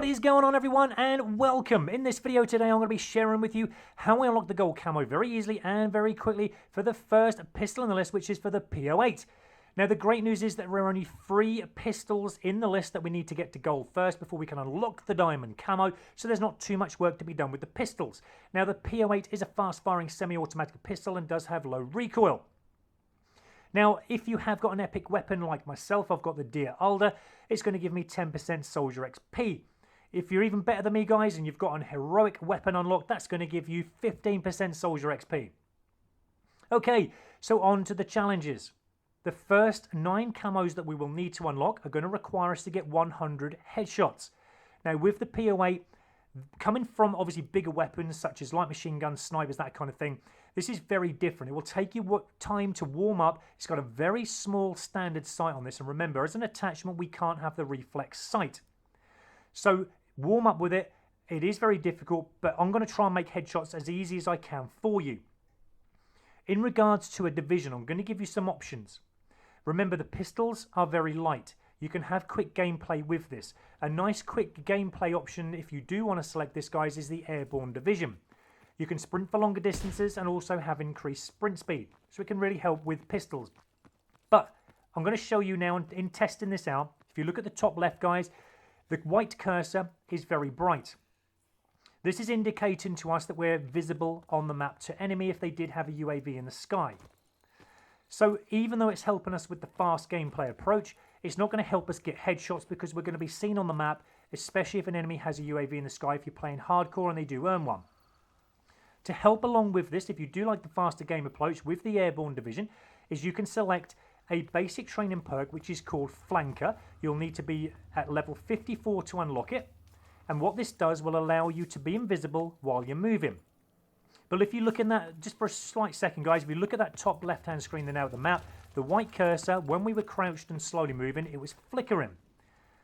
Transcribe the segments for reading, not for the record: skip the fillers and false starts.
What is going on, everyone, and welcome. In this video today, I'm going to be sharing with you how I unlock the gold camo very easily and very quickly for the first pistol in the list, which is for the P-08. Now, the great news is that there are only 3 pistols in the list that we need to get to gold first before we can unlock the diamond camo, so there's not too much work to be done with the pistols. Now, the P-08 is a fast-firing semi-automatic pistol and does have low recoil. Now, if you have got an epic weapon like myself, I've got the Deer Alder, it's going to give me 10% soldier XP. If you're even better than me, guys, and you've got an heroic weapon unlocked, that's going to give you 15% soldier XP. Okay, so on to the challenges. The first 9 camos that we will need to unlock are going to require us to get 100 headshots. Now, with the P-08, coming from obviously bigger weapons such as light machine guns, snipers, that kind of thing, this is very different. It will take you time to warm up. It's got a very small standard sight on this, and remember, as an attachment, we can't have the reflex sight. So warm up with it. It is very difficult, but I'm going to try and make headshots as easy as I can for you. In regards to a division, I'm going to give you some options. Remember, the pistols are very light. You can have quick gameplay with this. A nice quick gameplay option, if you do want to select this, guys, is the airborne division. You can sprint for longer distances and also have increased sprint speed, so it can really help with pistols. But I'm going to show you now in testing this out. If you look at the top left, guys, the white cursor is very bright. This is indicating to us that we're visible on the map to enemy if they did have a UAV in the sky. So even though it's helping us with the fast gameplay approach, it's not going to help us get headshots because we're going to be seen on the map, especially if an enemy has a UAV in the sky if you're playing hardcore and they do earn one. To help along with this, if you do like the faster game approach with the airborne division, is you can select a basic training perk which is called Flanker. You'll need to be at level 54 to unlock it, and what this does will allow you to be invisible while you're moving. But if you look in that, just for a slight second, guys, if you look at that top left hand screen there now at the map, the white cursor, when we were crouched and slowly moving, it was flickering.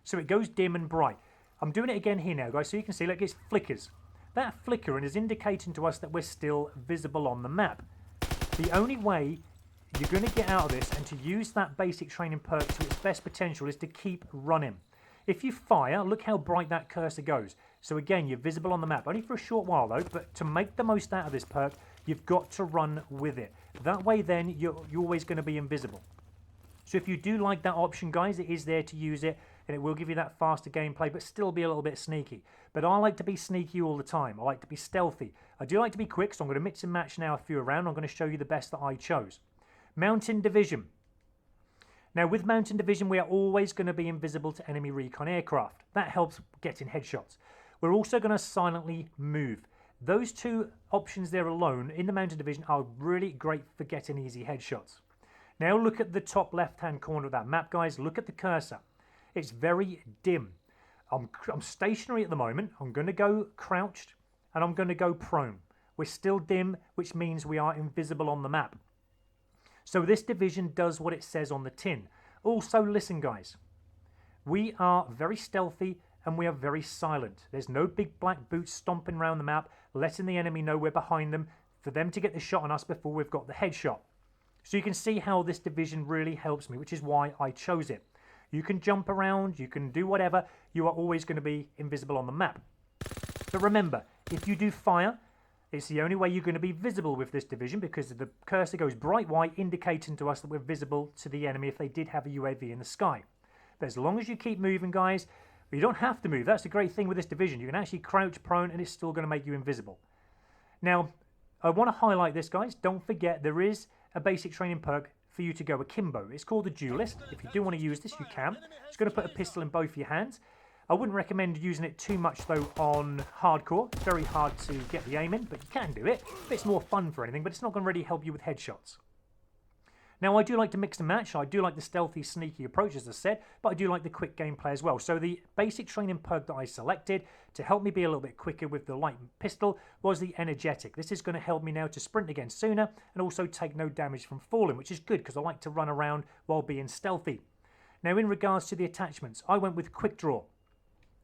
So it goes dim and bright. I'm doing it again here now, guys, so you can see, look, it flickers. That flickering is indicating to us that we're still visible on the map. The only way you're going to get out of this and to use that basic training perk to its best potential is to keep running. If you fire, look how bright that cursor goes. So again, you're visible on the map, only for a short while though, but to make the most out of this perk, you've got to run with it. That way then, you're always going to be invisible. So if you do like that option, guys, it is there to use it, and it will give you that faster gameplay, but still be a little bit sneaky. But I like to be sneaky all the time. I like to be stealthy. I do like to be quick, so I'm going to mix and match now a few around. I'm going to show you the best that I chose. Mountain Division. Now, with Mountain Division, we are always going to be invisible to enemy recon aircraft. That helps getting headshots. We're also going to silently move. Those 2 options there alone in the Mountain Division are really great for getting easy headshots. Now look at the top left-hand corner of that map, guys. Look at the cursor. It's very dim. I'm stationary at the moment. I'm going to go crouched and I'm going to go prone. We're still dim, which means we are invisible on the map. So this division does what it says on the tin. Also, listen, guys. We are very stealthy and we are very silent. There's no big black boots stomping around the map, letting the enemy know we're behind them for them to get the shot on us before we've got the headshot. So you can see how this division really helps me, which is why I chose it. You can jump around, you can do whatever, you are always going to be invisible on the map. But remember, if you do fire, it's the only way you're going to be visible with this division because the cursor goes bright white, indicating to us that we're visible to the enemy if they did have a UAV in the sky. But as long as you keep moving, guys, you don't have to move. That's the great thing with this division. You can actually crouch prone and it's still going to make you invisible. Now, I want to highlight this, guys. Don't forget there is a basic training perk for you to go akimbo. It's called the duelist. If you do want to use this, you can. It's going to put a pistol in both your hands. I wouldn't recommend using it too much though on hardcore. It's very hard to get the aim in, but you can do it. It's more fun for anything, but it's not going to really help you with headshots. Now, I do like to mix and match. I do like the stealthy, sneaky approach, as I said, but I do like the quick gameplay as well. So the basic training perk that I selected to help me be a little bit quicker with the light pistol was the energetic. This is going to help me now to sprint again sooner and also take no damage from falling, which is good because I like to run around while being stealthy. Now, in regards to the attachments, I went with quick draw.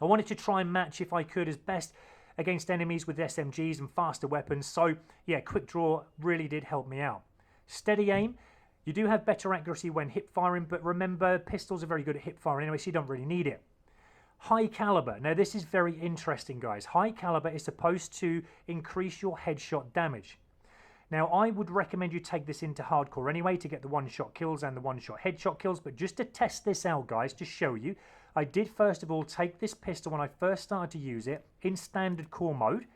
I wanted to try and match, if I could, as best against enemies with SMGs and faster weapons. So, yeah, quick draw really did help me out. Steady aim. You do have better accuracy when hip firing, but remember, pistols are very good at hip firing anyway, so you don't really need it. High caliber. Now this is very interesting, guys. High caliber is supposed to increase your headshot damage. Now I would recommend you take this into hardcore anyway to get the one-shot kills and the one-shot headshot kills, but just to test this out, guys, to show you, I did first of all take this pistol when I first started to use it in standard core mode,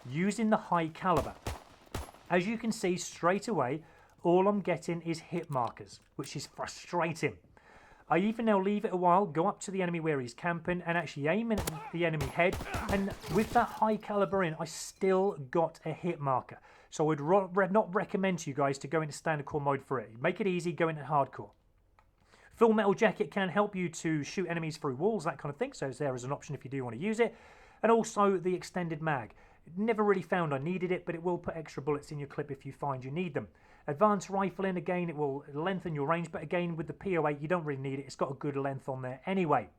using the high caliber. As you can see straight away, all I'm getting is hit markers, which is frustrating. I even now leave it a while, go up to the enemy where he's camping and actually aim at the enemy head, and with that high caliber in, I still got a hit marker. So I would not recommend to you guys to go into standard core mode for it. Make it easy, go into hardcore. Full metal jacket can help you to shoot enemies through walls, that kind of thing, so it's there as an option if you do want to use it. And also the extended mag. Never really found I needed it, but it will put extra bullets in your clip if you find you need them. Advanced rifling, again, it will lengthen your range, but again, with the P-08, you don't really need it. It's got a good length on there anyway.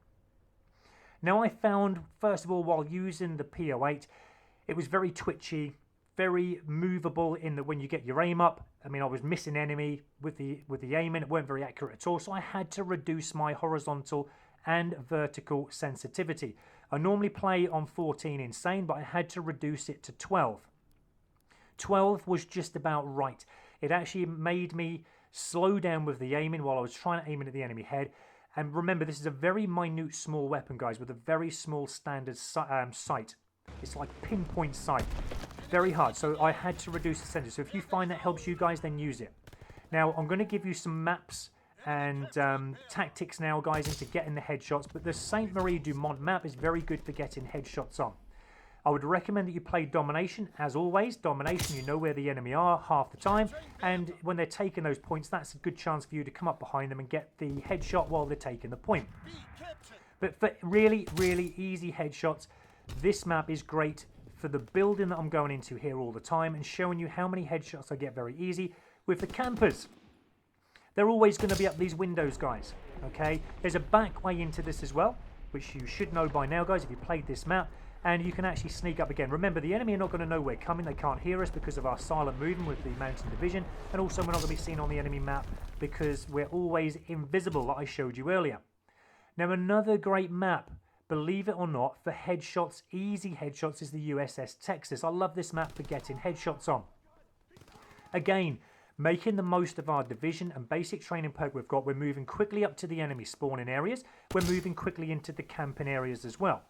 Now, I found, first of all, while using the P-08, it was very twitchy, very movable in that when you get your aim up, I mean, I was missing enemy with the aiming. It weren't very accurate at all, so I had to reduce my horizontal and vertical sensitivity. I normally play on 14 insane, but I had to reduce it to 12. 12 was just about right. It actually made me slow down with the aiming while I was trying to aim at the enemy head. And remember, this is a very minute, small weapon, guys, with a very small standard sight. It's like pinpoint sight. Very hard, so I had to reduce the sensitivity. So if you find that helps you guys, then use it. Now, I'm going to give you some maps and tactics now, guys, into getting the headshots, but the Sainte Marie du Mont map is very good for getting headshots on. I would recommend that you play domination, as always. Domination, you know where the enemy are half the time, and when they're taking those points, that's a good chance for you to come up behind them and get the headshot while they're taking the point. But for really, really easy headshots, this map is great for the building that I'm going into here all the time and showing you how many headshots I get very easy with the campers. They're always going to be up these windows, guys, okay? There's a back way into this as well, which you should know by now, guys, if you played this map, and you can actually sneak up again. Remember, the enemy are not going to know we're coming. They can't hear us because of our silent movement with the mountain division, and also we're not going to be seen on the enemy map because we're always invisible, like I showed you earlier. Now, another great map, believe it or not, for headshots, easy headshots, is the USS Texas. I love this map for getting headshots on. Again, making the most of our division and basic training perk we've got, we're moving quickly up to the enemy spawning areas. We're moving quickly into the camping areas as well.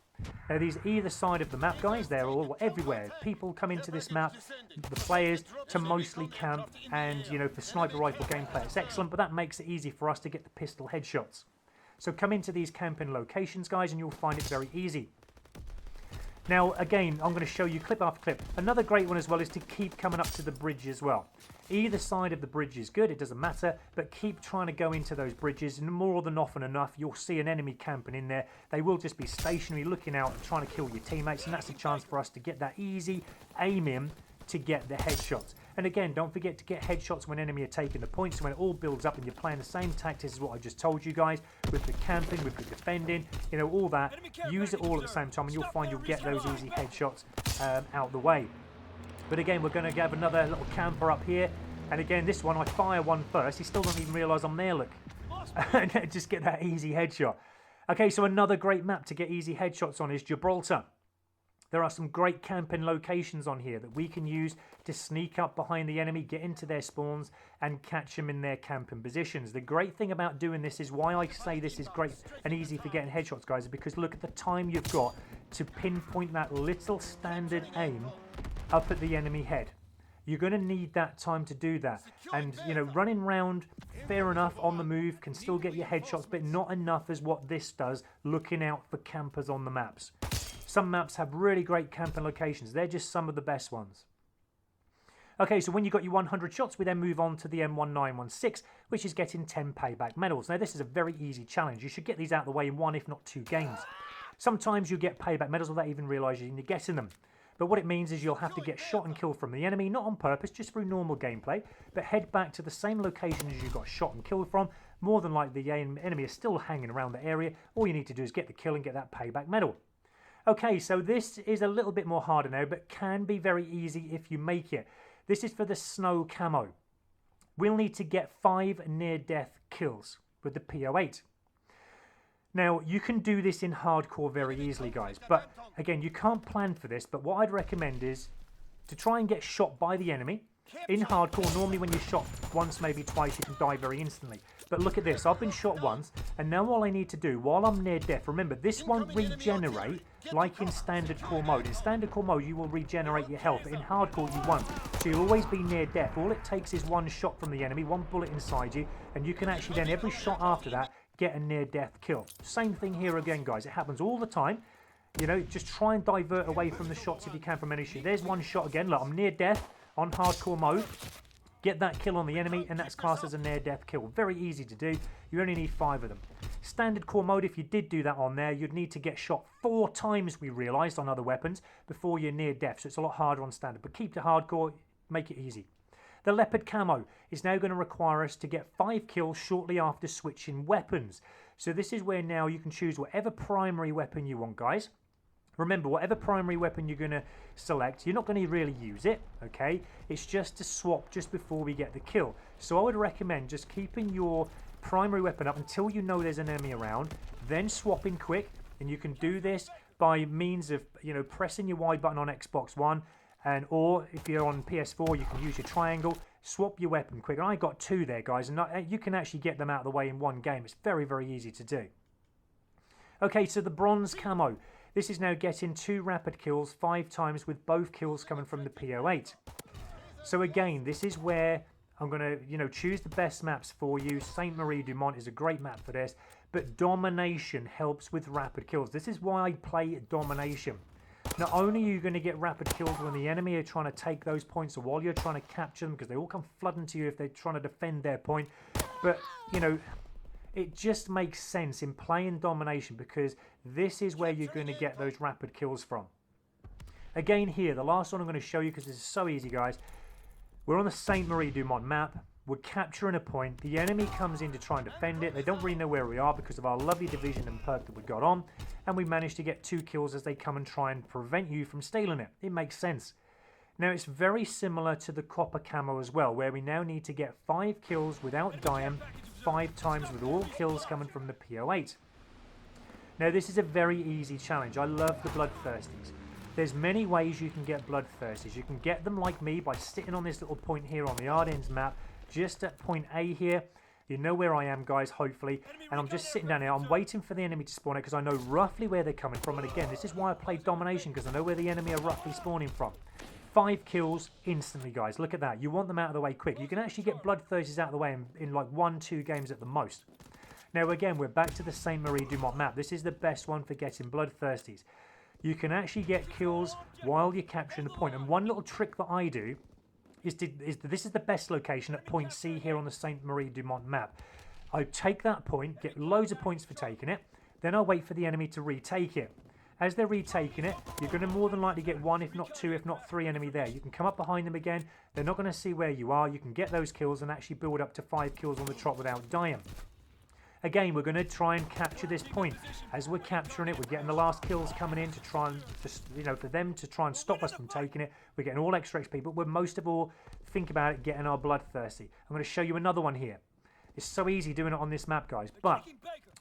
Now, these either side of the map, guys, they're all everywhere. People come into this map, the players, to mostly camp, and, you know, for sniper rifle gameplay, it's excellent, but that makes it easy for us to get the pistol headshots. So come into these camping locations, guys, and you'll find it very easy. Now, again, I'm going to show you clip after clip. Another great one as well is to keep coming up to the bridge as well. Either side of the bridge is good, it doesn't matter, but keep trying to go into those bridges, and more than often enough, you'll see an enemy camping in there. They will just be stationary, looking out and trying to kill your teammates, and that's a chance for us to get that easy aim in to get the headshots. And again, don't forget to get headshots when enemy are taking the points. So when it all builds up and you're playing the same tactics as what I just told you guys, with the camping, with the defending, you know, all that, use it all at the same time and you'll find you'll get those easy headshots out the way. But again, we're going to have another little camper up here, and again, this one, I fire one first, he still doesn't even realise I'm there, look. And just get that easy headshot. Okay, so another great map to get easy headshots on is Gibraltar. There are some great camping locations on here that we can use to sneak up behind the enemy, get into their spawns, and catch them in their camping positions. The great thing about doing this is why I say this is great and easy for getting headshots, guys, is because look at the time you've got to pinpoint that little standard aim up at the enemy head. You're going to need that time to do that. And, you know, running around, fair enough, on the move, can still get your headshots, but not enough as what this does, looking out for campers on the maps. Some maps have really great camping locations. They're just some of the best ones. Okay, so when you've got your 100 shots, we then move on to the M1916, which is getting 10 payback medals. Now, this is a very easy challenge. You should get these out of the way in 1, if not 2 games. Sometimes you get payback medals without even realising you're getting them. But what it means is you'll have to get shot and killed from the enemy, not on purpose, just through normal gameplay, but head back to the same location as you got shot and killed from. More than likely, the enemy is still hanging around the area. All you need to do is get the kill and get that payback medal. Okay, so this is a little bit more harder now, but can be very easy if you make it. This is for the snow camo. We'll need to get 5 near-death kills with the P-08. Now, you can do this in hardcore very easily, guys, but again, you can't plan for this, but what I'd recommend is to try and get shot by the enemy. In hardcore, normally when you're shot once, maybe twice, you can die very instantly. But look at this, I've been shot once, and now all I need to do, while I'm near death, remember, this won't regenerate like in standard core mode. In standard core mode, you will regenerate your health, but in hardcore, you won't. So you'll always be near death. All it takes is one shot from the enemy, one bullet inside you, and you can actually then, every shot after that, get a near-death kill. Same thing here again, guys. It happens all the time. You know, just try and divert away from the shots if you can from any shot. There's one shot again. Look, I'm near death on hardcore mode. Get that kill on the enemy, and that's classed as a near-death kill. Very easy to do. You only need 5 of them. Standard core mode, if you did do that on there, you'd need to get shot 4 times, we realised, on other weapons before you're near death. So it's a lot harder on standard. But keep to hardcore, make it easy. The leopard camo is now going to require us to get 5 kills shortly after switching weapons. So this is where now you can choose whatever primary weapon you want, guys. Remember, whatever primary weapon you're going to select, you're not going to really use it, okay? It's just to swap just before we get the kill. So I would recommend just keeping your primary weapon up until you know there's an enemy around, then swapping quick, and you can do this by means of, you know, pressing your Y button on Xbox One, or if you're on PS4, you can use your triangle, swap your weapon quick. And I got 2 there, guys, and you can actually get them out of the way in one game. It's very, very easy to do. Okay, so the bronze camo. This is now getting 2 rapid kills 5 times, with both kills coming from the P-08. So again, this is where I'm going to, you know, choose the best maps for you. Sainte Marie du Mont is a great map for this, but domination helps with rapid kills. This is why I play domination. Not only are you going to get rapid kills when the enemy are trying to take those points, or while you're trying to capture them, because they all come flooding to you if they're trying to defend their point, but, you know, it just makes sense in playing domination, because this is where you're going to get those rapid kills from. Again here, the last one I'm going to show you, because this is so easy, guys. We're on the Sainte Marie du Mont map. We're capturing a point. The enemy comes in to try and defend it. They don't really know where we are because of our lovely division and perk that we got on. And we managed to get 2 kills as they come and try and prevent you from stealing it. It makes sense. Now, it's very similar to the copper camo as well, where we now need to get 5 kills without dying 5 times, with all kills coming from the P-08. Now, this is a very easy challenge. I love the Bloodthirsties. There's many ways you can get Bloodthirsties. You can get them like me by sitting on this little point here on the Ardennes map, just at point A here. You know where I am, guys, hopefully. And I'm just sitting down here. I'm waiting for the enemy to spawn out because I know roughly where they're coming from. And again, this is why I play domination, because I know where the enemy are roughly spawning from. 5 kills instantly, guys. Look at that. You want them out of the way quick. You can actually get Bloodthirsties out of the way in like 1-2 games at the most. Now, again, we're back to the Sainte Marie du Mont map. This is the best one for getting Bloodthirsties. You can actually get kills while you're capturing the point. And one little trick that I do is this is the best location at point C here on the Sainte Marie du Mont map. I take that point, get loads of points for taking it, then I'll wait for the enemy to retake it. As they're retaking it, you're going to more than likely get 1, if not 2, if not 3 enemy there. You can come up behind them again. They're not going to see where you are. You can get those kills and actually build up to 5 kills on the trot without dying. Again, we're going to try and capture this point. As we're capturing it, we're getting the last kills coming in to try and just, you know, for them to try and stop us from taking it. We're getting all extra XP, but we're most of all, think about it, getting our Bloodthirsty. I'm going to show you another one here. It's so easy doing it on this map, guys. But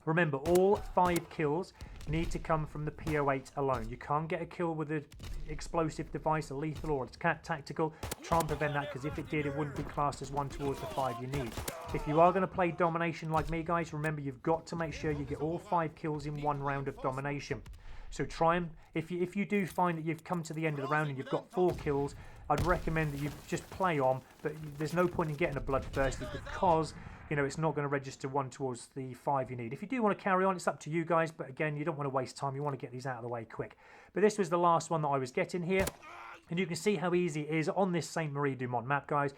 remember, all 5 kills need to come from the P-08 alone. You can't get a kill with an explosive device, a lethal or a tactical. Try and prevent that, because if it did, it wouldn't be classed as 1 towards the 5 you need. If you are going to play domination like me, guys, remember you've got to make sure you get all 5 kills in 1 round of domination. So try and, if you do find that you've come to the end of the round and you've got 4 kills, I'd recommend that you just play on, but there's no point in getting a Bloodthirsty, because, you know, it's not going to register 1 towards the 5 you need. If you do want to carry on, it's up to you guys, but again, you don't want to waste time. You want to get these out of the way quick. But this was the last one that I was getting here, and you can see how easy it is on this Sainte Marie du Mont map, guys.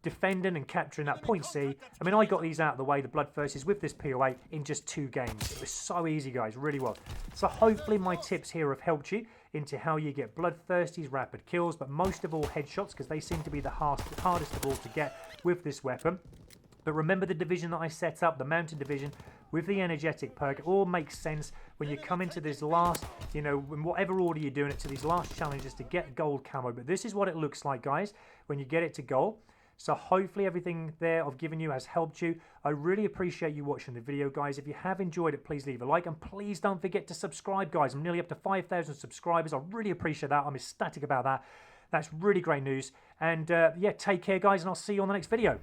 Defending and capturing that point C. I mean, I got these out of the way, the Bloodthirsties, with this P-08 in just 2 games. It was so easy, guys, really well. So hopefully my tips here have helped you into how you get Bloodthirsties, rapid kills, but most of all headshots, because they seem to be the hardest of all to get with this weapon. But remember the division that I set up, the mountain division, with the energetic perk. It all makes sense when you come into this last, you know, in whatever order you're doing it, to these last challenges to get gold camo. But this is what it looks like, guys, when you get it to gold. So hopefully everything there I've given you has helped you. I really appreciate you watching the video, guys. If you have enjoyed it, please leave a like, and please don't forget to subscribe, guys. I'm nearly up to 5,000 subscribers. I really appreciate that. I'm ecstatic about that. That's really great news. And yeah, take care, guys, and I'll see you on the next video.